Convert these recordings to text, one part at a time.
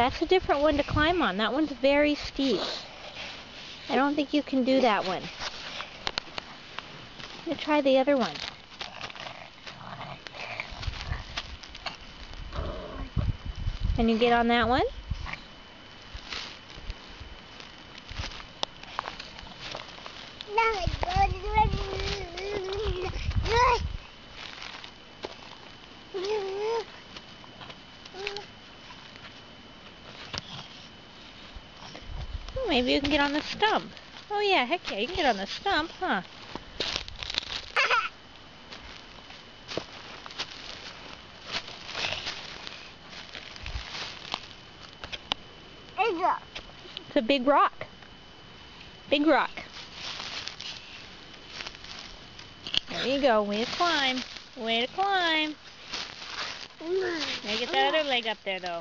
That's a different one to climb on. That one's very steep. I don't think you can do that one. I'm gonna try the other one. Can you get on that one? Maybe you can get on the stump. Oh yeah, heck yeah, you can get on the stump, huh? It's a big rock. Big rock. There you go. Way to climb. Way to climb. Now get that other leg up there, though.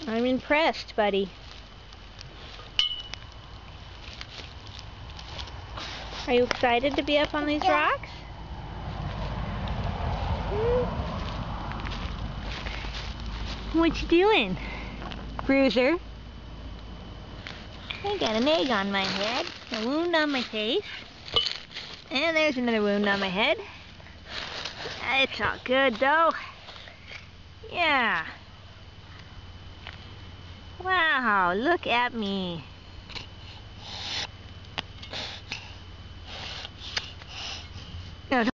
I'm impressed, buddy. Are you excited to be up on these rocks? What you doing, Bruiser? I got an egg on my head, a wound on my face, and there's another wound on my head. It's all good, though. Yeah. Wow, look at me.